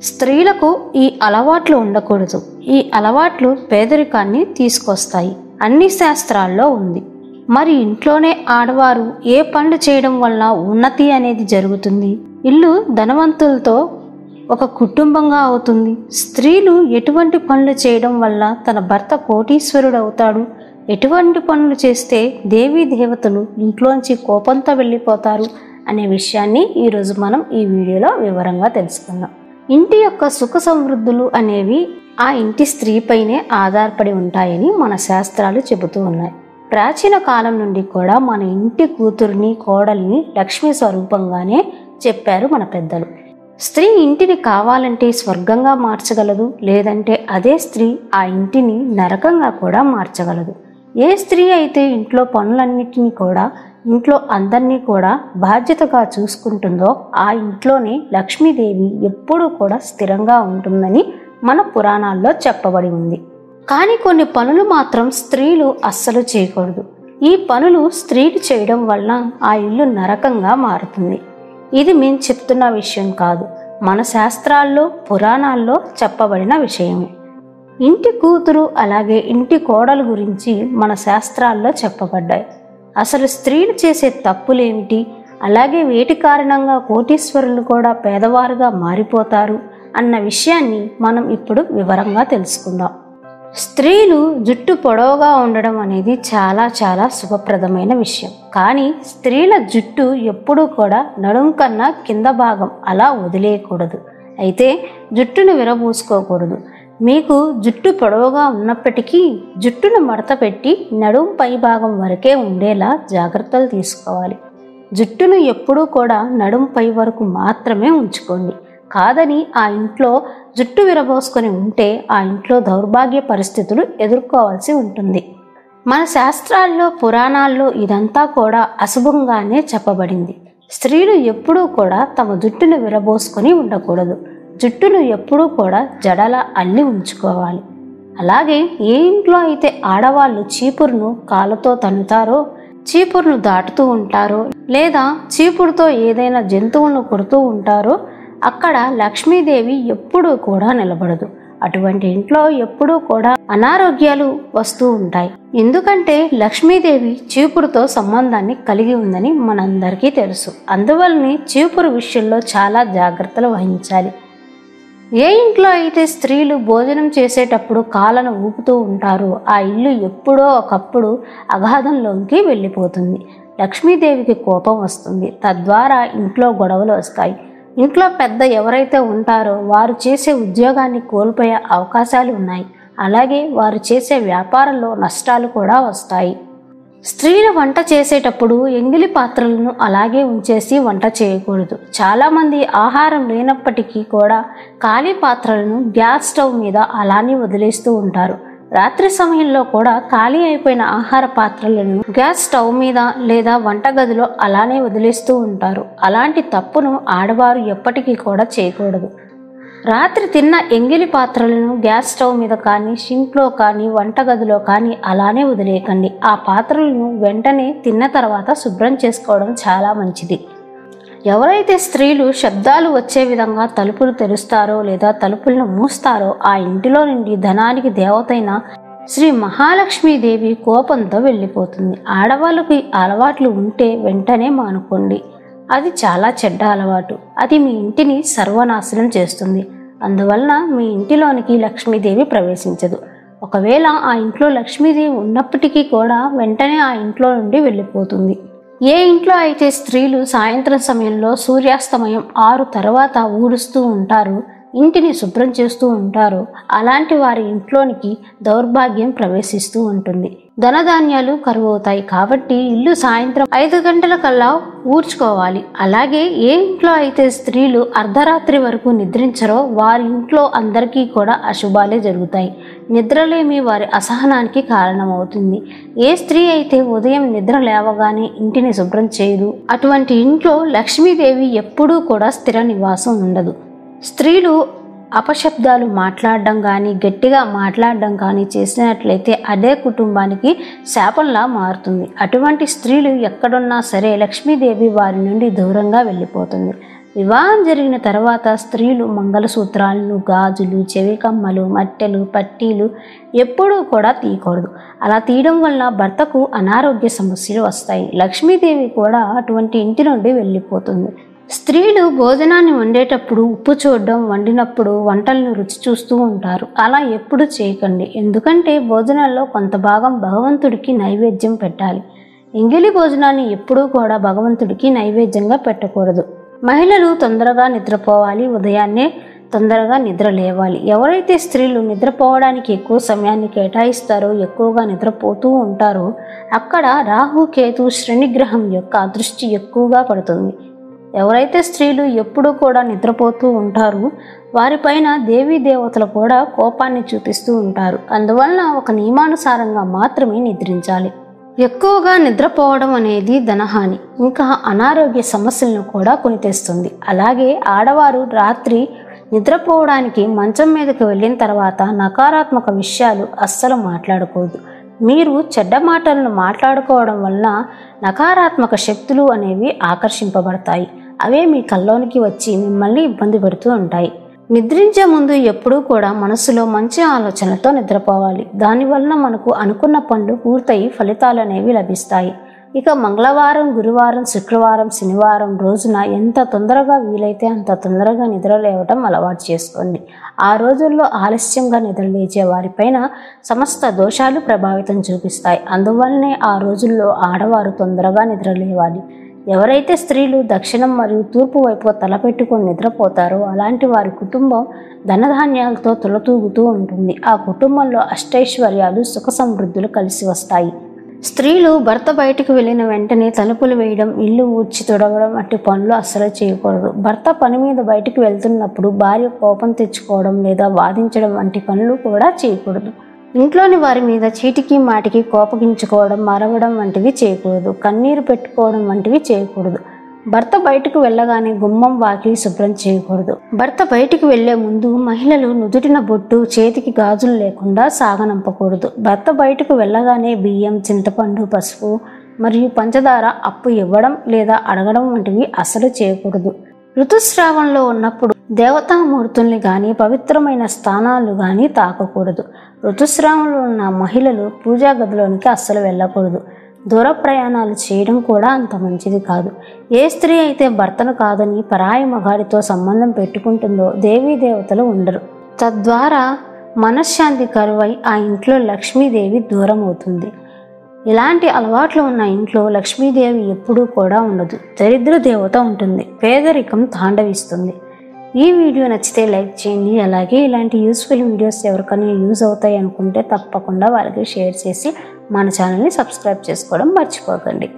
స్త్రీలకు ఈ అలవాట్లు ఉండకూడదు. ఈ అలవాట్లు పేదరికాన్ని తీసుకొస్తాయి. అన్ని శాస్త్రాల్లో ఉంది. మరి ఇంట్లోనే ఆడవారు ఏ పనులు చేయడం వల్ల ఉన్నతి అనేది జరుగుతుంది? ఇల్లు ధనవంతులతో ఒక కుటుంబంగా అవుతుంది. స్త్రీలు ఎటువంటి పనులు చేయడం వల్ల తన భర్త కోటీశ్వరుడు అవుతాడు? ఎటువంటి పనులు చేస్తే దేవీ దేవతలు ఇంట్లోంచి కోపంతో వెళ్ళిపోతారు అనే విషయాన్ని ఈరోజు మనం ఈ వీడియోలో వివరంగా తెలుసుకుందాం. ఇంటి యొక్క సుఖ సమృద్ధులు అనేవి ఆ ఇంటి స్త్రీపైనే ఆధారపడి ఉంటాయని మన శాస్త్రాలు చెబుతూ ఉన్నాయి. ప్రాచీన కాలం నుండి కూడా మన ఇంటి కూతురిని, కోడలిని లక్ష్మీ స్వరూపంగానే చెప్పారు మన పెద్దలు. స్త్రీ ఇంటిని కావాలంటే స్వర్గంగా మార్చగలదు, లేదంటే అదే స్త్రీ ఆ ఇంటిని నరకంగా కూడా మార్చగలదు. ఏ స్త్రీ అయితే ఇంట్లో పనులన్నిటినీ కూడా, ఇంట్లో అందరినీ కూడా బాధ్యతగా చూసుకుంటుందో ఆ ఇంట్లోనే లక్ష్మీదేవి ఎప్పుడూ కూడా స్థిరంగా ఉంటుందని మన పురాణాల్లో చెప్పబడి ఉంది. కానీ కొన్ని పనులు మాత్రం స్త్రీలు అస్సలు చేయకూడదు. ఈ పనులు స్త్రీలు చేయడం వల్ల ఆ ఇల్లు నరకంగా మారుతుంది. ఇది మేము చెప్తున్న విషయం కాదు, మన శాస్త్రాల్లో పురాణాల్లో చెప్పబడిన విషయమే. ఇంటి కూతురు అలాగే ఇంటి కోడలు గురించి మన శాస్త్రాల్లో చెప్పబడ్డాయి. అసలు స్త్రీలు చేసే తప్పులేమిటి, అలాగే వేటి కారణంగా కోటీశ్వరులు కూడా పేదవారుగా మారిపోతారు అన్న విషయాన్ని మనం ఇప్పుడు వివరంగా తెలుసుకుందాం. స్త్రీలు జుట్టు పొడవుగా ఉండడం అనేది చాలా చాలా శుభప్రదమైన విషయం. కానీ స్త్రీల జుట్టు ఎప్పుడూ కూడా నడుం కన్నా కింద భాగం అలా వదిలేయకూడదు. అయితే జుట్టును విరబూసుకోకూడదు. మీకు జుట్టు పొడవుగా ఉన్నప్పటికీ జుట్టును మడత పెట్టి నడుం పై భాగం వరకే ఉండేలా జాగ్రత్తలు తీసుకోవాలి. జుట్టును ఎప్పుడూ కూడా నడుం పై వరకు మాత్రమే ఉంచుకోండి. కాదని ఆ ఇంట్లో జుట్టు విరబోసుకొని ఉంటే ఆ ఇంట్లో దౌర్భాగ్య పరిస్థితులు ఎదుర్కోవాల్సి ఉంటుంది. మన శాస్త్రాల్లో పురాణాల్లో ఇదంతా కూడా అశుభంగానే చెప్పబడింది. స్త్రీలు ఎప్పుడూ కూడా తమ జుట్టును విరబోసుకొని ఉండకూడదు. జుట్టును ఎప్పుడూ కూడా జడలా అల్లి ఉంచుకోవాలి. అలాగే ఏ ఇంట్లో అయితే ఆడవాళ్ళు చీపురును కాళ్ళతో తన్నుతారో, చీపురును దాటుతూ ఉంటారో, లేదా చీపురుతో ఏదైనా జంతువులను కొడుతూ ఉంటారో అక్కడ లక్ష్మీదేవి ఎప్పుడూ కూడా నిలబడదు. అటువంటి ఇంట్లో ఎప్పుడూ కూడా అనారోగ్యాలు వస్తూ ఉంటాయి. ఎందుకంటే లక్ష్మీదేవి చీపురుతో సంబంధాన్ని కలిగి ఉందని మనందరికీ తెలుసు. అందువల్లనే చీపురు విషయంలో చాలా జాగ్రత్తలు వహించాలి. ఏ ఇంట్లో అయితే స్త్రీలు భోజనం చేసేటప్పుడు కాళ్ళను ఊపుతూ ఉంటారో ఆ ఇల్లు ఎప్పుడో ఒకప్పుడు అగాధంలోకి వెళ్ళిపోతుంది. లక్ష్మీదేవికి కోపం వస్తుంది. తద్వారా ఇంట్లో గొడవలు వస్తాయి. ఇంట్లో పెద్ద ఎవరైతే ఉంటారో వారు చేసే ఉద్యోగాన్ని కోల్పోయే అవకాశాలు ఉన్నాయి. అలాగే వారు చేసే వ్యాపారంలో నష్టాలు కూడా వస్తాయి. స్త్రీలు వంట చేసేటప్పుడు ఎంగిలి పాత్రలను అలాగే ఉంచేసి వంట చేయకూడదు. చాలామంది ఆహారం లేనప్పటికీ కూడా ఖాళీ పాత్రలను గ్యాస్ స్టవ్ మీద అలానే వదిలేస్తూ ఉంటారు. రాత్రి సమయంలో కూడా ఖాళీ అయిపోయిన ఆహార పాత్రలను గ్యాస్ స్టవ్ మీద లేదా వంటగదిలో అలానే వదిలేస్తూ ఉంటారు. అలాంటి తప్పును ఆడవారు ఎప్పటికీ కూడా చేయకూడదు. రాత్రి తిన్న ఎంగిలి పాత్రలను గ్యాస్ స్టవ్ మీద కానీ, షింక్లో కానీ, వంటగదిలో కానీ అలానే వదిలేయకండి. ఆ పాత్రలను వెంటనే తిన్న తర్వాత శుభ్రం చేసుకోవడం చాలా మంచిది. ఎవరైతే స్త్రీలు శబ్దాలు వచ్చే విధంగా తలుపులు తెరుస్తారో లేదా తలుపులను మూస్తారో ఆ ఇంటిలో నుండి ధనానికి దేవతైన శ్రీ మహాలక్ష్మీదేవి కోపంతో వెళ్ళిపోతుంది. ఆడవాళ్ళకి అలవాట్లు ఉంటే వెంటనే మానుకోండి. అది చాలా చెడ్డ అలవాటు. అది మీ ఇంటిని సర్వనాశనం చేస్తుంది. అందువలన మీ ఇంటిలోనికి లక్ష్మీదేవి ప్రవేశించదు. ఒకవేళ ఆ ఇంట్లో లక్ష్మీదేవి ఉన్నప్పటికీ కూడా వెంటనే ఆ ఇంట్లో నుండి వెళ్ళిపోతుంది. ఏ ఇంట్లో అయితే స్త్రీలు సాయంత్రం సమయంలో సూర్యాస్తమయం 6 తర్వాత ఊడుస్తూ ఉంటారు, ఇంటిని శుభ్రం చేస్తూ ఉంటారు, అలాంటి వారి ఇంట్లోనికి దౌర్భాగ్యం ప్రవేశిస్తూ ఉంటుంది. ధనధాన్యాలు కరువవుతాయి. కాబట్టి ఇల్లు సాయంత్రం 5 గంటల కల్లా ఊడ్చుకోవాలి. అలాగే ఏ ఇంట్లో అయితే స్త్రీలు అర్ధరాత్రి వరకు నిద్రించరో వారి ఇంట్లో అందరికీ కూడా అశుభాలే జరుగుతాయి. నిద్రలేమి వారి అసహనానికి కారణమవుతుంది. ఏ స్త్రీ అయితే ఉదయం నిద్ర లేవగానే ఇంటిని శుభ్రం చేయదు అటువంటి ఇంట్లో లక్ష్మీదేవి ఎప్పుడూ కూడా స్థిర నివాసం ఉండదు. స్త్రీలు అపశబ్దాలు మాట్లాడడం కానీ, గట్టిగా మాట్లాడడం కానీ చేసినట్లయితే అదే కుటుంబానికి శాపంలా మారుతుంది. అటువంటి స్త్రీలు ఎక్కడున్నా సరే లక్ష్మీదేవి వారి నుండి దూరంగా వెళ్ళిపోతుంది. వివాహం జరిగిన తర్వాత స్త్రీలు మంగళసూత్రాలను, గాజులు, చెవి కమ్మలు, మట్టెలు, పట్టీలు ఎప్పుడూ కూడా తీయకూడదు. అలా తీయడం వల్ల భర్తకు అనారోగ్య సమస్యలు వస్తాయి. లక్ష్మీదేవి కూడా అటువంటి ఇంటి నుండి వెళ్ళిపోతుంది. స్త్రీలు భోజనాన్ని వండేటప్పుడు ఉప్పు చూడడం, వండినప్పుడు వంటలను రుచి చూస్తూ ఉంటారు. అలా ఎప్పుడు చేయకండి. ఎందుకంటే భోజనాల్లో కొంత భాగం భగవంతుడికి నైవేద్యం పెట్టాలి. ఎంగిలి భోజనాన్ని ఎప్పుడూ కూడా భగవంతుడికి నైవేద్యంగా పెట్టకూడదు. మహిళలు తొందరగా నిద్రపోవాలి, ఉదయాన్నే తొందరగా నిద్ర లేవాలి. ఎవరైతే స్త్రీలు నిద్రపోవడానికి ఎక్కువ సమయాన్ని కేటాయిస్తారో, ఎక్కువగా నిద్రపోతూ ఉంటారో అక్కడ రాహు, కేతు, శనిగ్రహం యొక్క దృష్టి ఎక్కువగా పడుతుంది. ఎవరైతే స్త్రీలు ఎప్పుడూ కూడా నిద్రపోతూ ఉంటారో వారిపైన దేవీ దేవతలు కూడా కోపాన్ని చూపిస్తూ ఉంటారు. అందువలన ఒక నియమానుసారంగా మాత్రమే నిద్రించాలి. ఎక్కువగా నిద్రపోవడం అనేది ధనహాని, ఇంకా అనారోగ్య సమస్యలను కూడా కొని తెస్తుంది. అలాగే ఆడవారు రాత్రి నిద్రపోవడానికి మంచం మీదకి వెళ్ళిన తర్వాత నకారాత్మక విషయాలు అస్సలు మాట్లాడకూడదు. మీరు చెడ్డ మాటలను మాట్లాడుకోవడం వల్ల నకారాత్మక శక్తులు అనేవి ఆకర్షింపబడతాయి. అవే మీ కల్లోనికి వచ్చి మిమ్మల్ని ఇబ్బంది పెడుతూ ఉంటాయి. నిద్రించే ముందు ఎప్పుడూ కూడా మనసులో మంచి ఆలోచనలతో నిద్రపోవాలి. దానివల్ల మనకు అనుకున్న పనులు పూర్తయి ఫలితాలు అనేవి లభిస్తాయి. ఇక మంగళవారం, గురువారం, శుక్రవారం, శనివారం రోజున ఎంత తొందరగా వీలైతే అంత తొందరగా నిద్ర లేవటం అలవాటు చేసుకోండి. ఆ రోజుల్లో ఆలస్యంగా నిద్ర లేచే వారిపైన సమస్త దోషాలు ప్రభావితం చూపిస్తాయి. అందువల్లనే ఆ రోజుల్లో ఆడవారు తొందరగా నిద్ర లేవాలి. ఎవరైతే స్త్రీలు దక్షిణం మరియు తూర్పు వైపు తలపెట్టుకొని నిద్రపోతారో అలాంటి వారి కుటుంబం ధనధాన్యాలతో తులతూగుతూ ఉంటుంది. ఆ కుటుంబంలో అష్టైశ్వర్యాలు, సుఖ సమృద్ధులు కలిసి వస్తాయి. స్త్రీలు భర్త బయటకు వెళ్ళిన వెంటనే తలుపులు వేయడం, ఇల్లు ఊడ్చి తుడవడం వంటి పనులు అస్సలు చేయకూడదు. భర్త పని మీద బయటకు వెళ్తున్నప్పుడు భార్య కోపం తెచ్చుకోవడం లేదా వాదించడం వంటి పనులు కూడా చేయకూడదు. ఇంట్లోని వారి మీద చీటికి మాటికి కోపగించుకోవడం, మరవడం వంటివి చేయకూడదు. కన్నీరు పెట్టుకోవడం వంటివి చేయకూడదు. భర్త బయటకు వెళ్ళగానే గుమ్మం, వాకిలి శుభ్రం చేయకూడదు. భర్త బయటికి వెళ్లే ముందు మహిళలు నుదుటిన బొట్టు, చేతికి గాజులు లేకుండా సాగనంపకూడదు. భర్త బయటకు వెళ్ళగానే బియ్యం, చింతపండు, పసుపు మరియు పంచదార అప్పు ఇవ్వడం లేదా అడగడం వంటివి అసలు చేయకూడదు. ఋతుస్రావంలో ఉన్నప్పుడు దేవతామూర్తుల్ని కానీ పవిత్రమైన స్థానాలు కానీ తాకకూడదు. ఋతుస్రావంలో ఉన్న మహిళలు పూజా గదిలోనికి అస్సలు వెళ్ళకూడదు. దూర ప్రయాణాలు చేయడం కూడా అంత మంచిది కాదు. ఏ స్త్రీ అయితే భర్తను కాదని పరాయి మగాడితో సంబంధం పెట్టుకుంటుందో దేవీ దేవతలు ఉండరు. తద్వారా మనశ్శాంతి కరువై ఆ ఇంట్లో లక్ష్మీదేవి దూరం అవుతుంది. ఇలాంటి అలవాట్లు ఉన్న ఇంట్లో లక్ష్మీదేవి ఎప్పుడూ కూడా ఉండదు. దరిద్ర దేవత ఉంటుంది. పేదరికం తాండవిస్తుంది. ఈ వీడియో నచ్చితే లైక్ చేయండి. అలాగే ఇలాంటి యూస్ఫుల్ వీడియోస్ ఎవరికైనా యూజ్ అవుతాయి అనుకుంటే తప్పకుండా వాళ్ళకి షేర్ చేసి మన ఛానల్ని సబ్స్క్రైబ్ చేసుకోవడం మర్చిపోకండి.